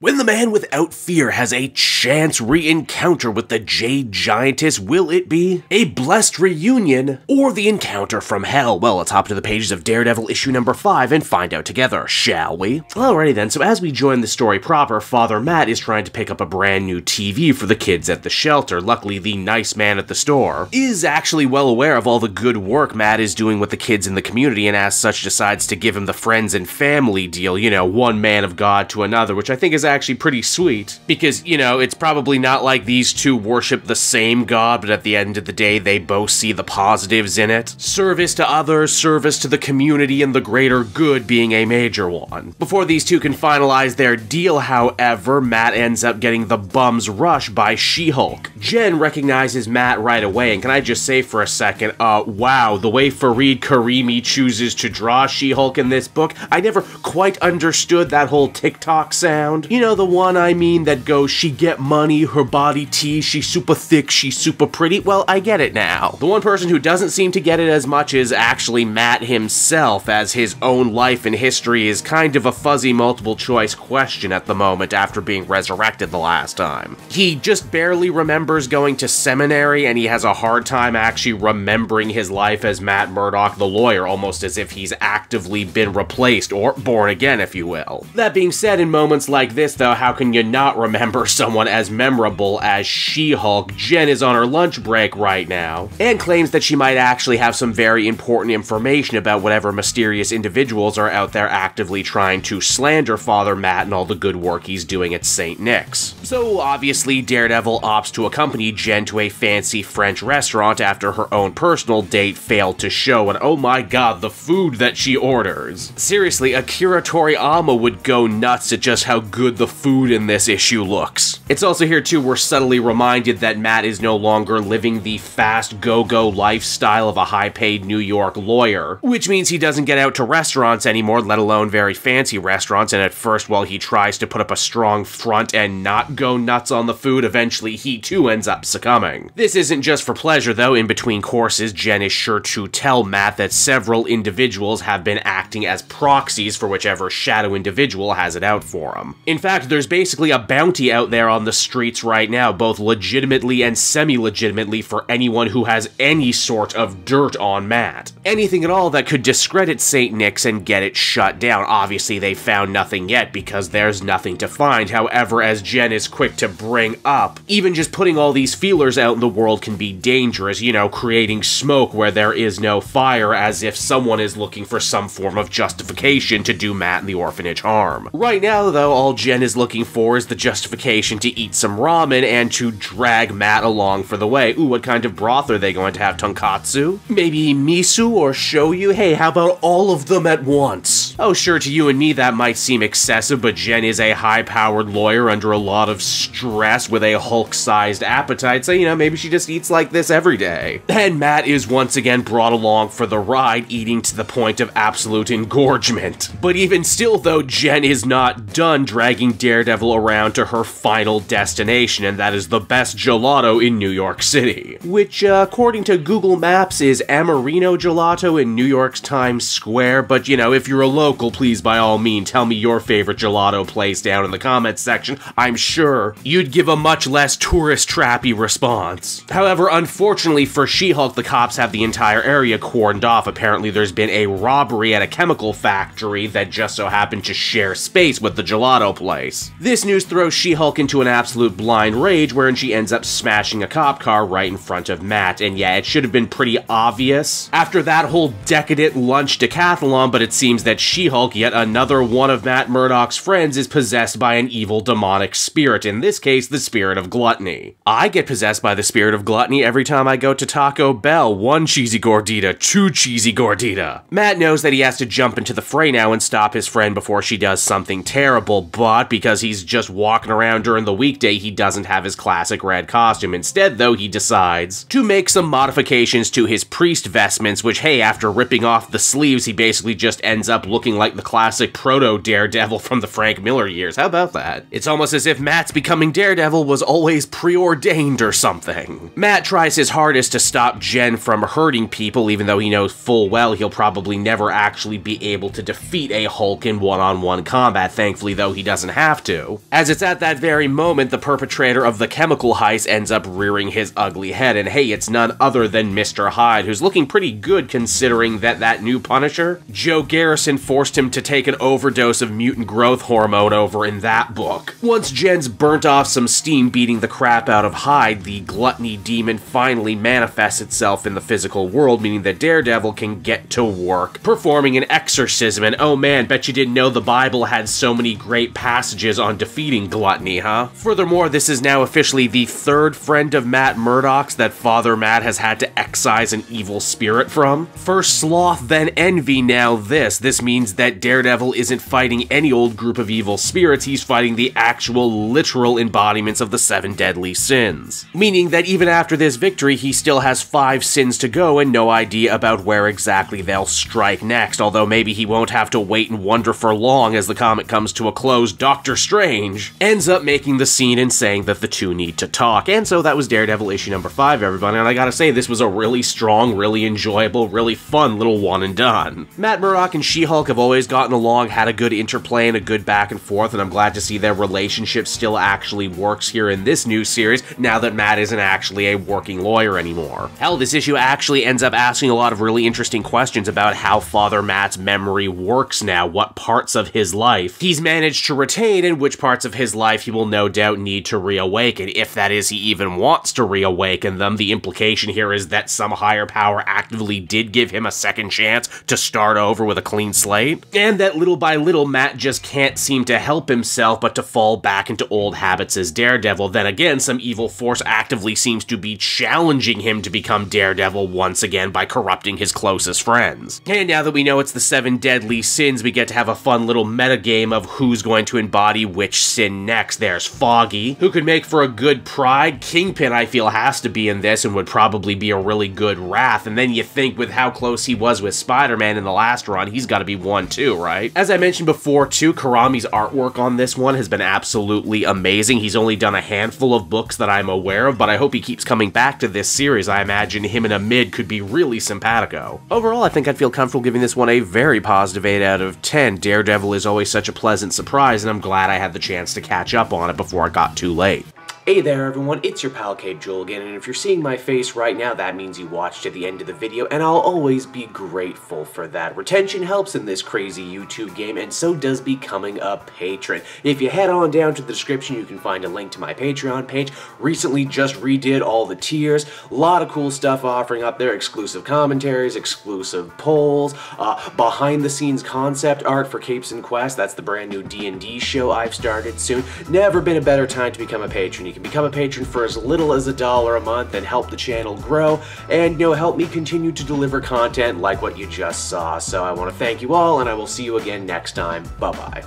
When the man without fear has a chance re-encounter with the Jade Giantess, will it be a blessed reunion or the encounter from hell? Well, let's hop to the pages of Daredevil issue number 5 and find out together, shall we? Alrighty then, so as we join the story proper, Father Matt is trying to pick up a brand new TV for the kids at the shelter. Luckily, the nice man at the store is actually well aware of all the good work Matt is doing with the kids in the community and as such decides to give him the friends and family deal, you know, one man of God to another, which I think is actually pretty sweet, because, you know, it's probably not like these two worship the same God, but at the end of the day, they both see the positives in it. Service to others, service to the community, and the greater good being a major one. Before these two can finalize their deal, however, Matt ends up getting the bum's rush by She-Hulk. Jen recognizes Matt right away, and can I just say for a second, wow, the way Fareed Karimi chooses to draw She-Hulk in this book, I never quite understood that whole TikTok sound. You know, the one I mean that goes, she get money, her body tea, she super thick, she super pretty. Well, I get it now. The one person who doesn't seem to get it as much is actually Matt himself, as his own life and history is kind of a fuzzy multiple choice question at the moment after being resurrected the last time. He just barely remembers going to seminary, and he has a hard time actually remembering his life as Matt Murdock the lawyer, almost as if he's actively been replaced, or born again, if you will. That being said, in moments like this, though, how can you not remember someone as memorable as She-Hulk? Jen is on her lunch break right now, and claims that she might actually have some very important information about whatever mysterious individuals are out there actively trying to slander Father Matt and all the good work he's doing at St. Nick's. So obviously, Daredevil opts to accompany Jen to a fancy French restaurant after her own personal date failed to show, and oh my god, the food that she orders. Seriously, Akira Toriyama would go nuts at just how good the food in this issue looks. It's also here too we're subtly reminded that Matt is no longer living the fast go-go lifestyle of a high-paid New York lawyer, which means he doesn't get out to restaurants anymore, let alone very fancy restaurants, and at first, while he tries to put up a strong front and not go nuts on the food, eventually he too ends up succumbing. This isn't just for pleasure though. In between courses, Jen is sure to tell Matt that several individuals have been acting as proxies for whichever shadow individual has it out for him. In fact, there's basically a bounty out there on the streets right now, both legitimately and semi-legitimately, for anyone who has any sort of dirt on Matt. Anything at all that could discredit St. Nick's and get it shut down. Obviously, they found nothing yet because there's nothing to find. However, as Jen is quick to bring up, even just putting all these feelers out in the world can be dangerous, you know, creating smoke where there is no fire, as if someone is looking for some form of justification to do Matt and the orphanage harm. Right now, though, all Jen is looking for is the justification to eat some ramen and to drag Matt along for the way. Ooh, what kind of broth are they going to have? Tonkatsu? Maybe miso or shoyu? Hey, how about all of them at once? Oh, sure, to you and me that might seem excessive, but Jen is a high-powered lawyer under a lot of stress with a Hulk-sized appetite, so, you know, maybe she just eats like this every day. And Matt is once again brought along for the ride, eating to the point of absolute engorgement. But even still, though, Jen is not done dragging Daredevil around to her final destination, and that is the best gelato in New York City. Which, according to Google Maps, is Amarino Gelato in New York's Times Square, but, you know, if you're a local, please by all means tell me your favorite gelato place down in the comments section. I'm sure you'd give a much less tourist-trappy response. However, unfortunately for She-Hulk, the cops have the entire area cordoned off. Apparently there's been a robbery at a chemical factory that just so happened to share space with the gelato place. This news throws She-Hulk into an absolute blind rage, wherein she ends up smashing a cop car right in front of Matt, and yeah, it should have been pretty obvious after that whole decadent lunch decathlon, but it seems that She-Hulk, yet another one of Matt Murdock's friends, is possessed by an evil demonic spirit, in this case, the spirit of gluttony. I get possessed by the spirit of gluttony every time I go to Taco Bell. 1 cheesy gordita, 2 cheesy gordita. Matt knows that he has to jump into the fray now and stop his friend before she does something terrible, but because he's just walking around during the weekday, he doesn't have his classic red costume. Instead, though, he decides to make some modifications to his priest vestments, which, hey, after ripping off the sleeves, he basically just ends up looking like the classic proto-Daredevil from the Frank Miller years. How about that? It's almost as if Matt's becoming Daredevil was always preordained or something. Matt tries his hardest to stop Jen from hurting people, even though he knows full well he'll probably never actually be able to defeat a Hulk in one-on-one combat. Thankfully, though, he doesn't doesn't have to. As it's at that very moment, the perpetrator of the chemical heist ends up rearing his ugly head, and hey, it's none other than Mr. Hyde, who's looking pretty good considering that new Punisher, Joe Garrison, forced him to take an overdose of mutant growth hormone over in that book. Once Jen's burnt off some steam beating the crap out of Hyde, the gluttony demon finally manifests itself in the physical world, meaning that Daredevil can get to work performing an exorcism. And oh man, bet you didn't know the Bible had so many great passages on defeating gluttony, huh? Furthermore, this is now officially the third friend of Matt Murdock's that Father Matt has had to excise an evil spirit from. First sloth, then envy, now this. This means that Daredevil isn't fighting any old group of evil spirits, he's fighting the actual literal embodiments of the 7 deadly sins. Meaning that even after this victory, he still has 5 sins to go and no idea about where exactly they'll strike next, although maybe he won't have to wait and wonder for long as the comic comes to a close. Doctor Strange ends up making the scene and saying that the two need to talk. And so that was Daredevil issue number 5, everybody, and I gotta say, this was a really strong, really enjoyable, really fun little one and done. Matt Murdock and She-Hulk have always gotten along, had a good interplay and a good back and forth, and I'm glad to see their relationship still actually works here in this new series, now that Matt isn't actually a working lawyer anymore. Hell, this issue actually ends up asking a lot of really interesting questions about how Father Matt's memory works now, what parts of his life he's managed to retain, and which parts of his life he will no doubt need to reawaken, if that is he even wants to reawaken them. The implication here is that some higher power actively did give him a second chance to start over with a clean slate, and that little by little Matt just can't seem to help himself but to fall back into old habits as Daredevil. Then again, some evil force actively seems to be challenging him to become Daredevil once again by corrupting his closest friends. And now that we know it's the 7 deadly sins, we get to have a fun little metagame of who's going to embody which sin next. There's Foggy, who could make for a good Pride. Kingpin, I feel, has to be in this and would probably be a really good Wrath. And then you think with how close he was with Spider-Man in the last run, he's got to be one too, right? As I mentioned before too, Karami's artwork on this one has been absolutely amazing. He's only done a handful of books that I'm aware of, but I hope he keeps coming back to this series. I imagine him and Ahmed could be really simpatico. Overall, I think I'd feel comfortable giving this one a very positive 8 out of 10. Daredevil is always such a pleasant surprise, and I'm glad I had the chance to catch up on it before it got too late. Hey there everyone, it's your pal Cape Joel again, and if you're seeing my face right now, that means you watched to the end of the video, and I'll always be grateful for that. Retention helps in this crazy YouTube game, and so does becoming a patron. If you head on down to the description, you can find a link to my Patreon page. Recently just redid all the tiers, a lot of cool stuff offering up there, exclusive commentaries, exclusive polls, behind the scenes concept art for Capes and Quest. That's the brand new D&D show I've started soon. Never been a better time to become a patron. You can become a patron for as little as $1 a month and help the channel grow and, you know, help me continue to deliver content like what you just saw. So I want to thank you all, and I will see you again next time. Bye-bye.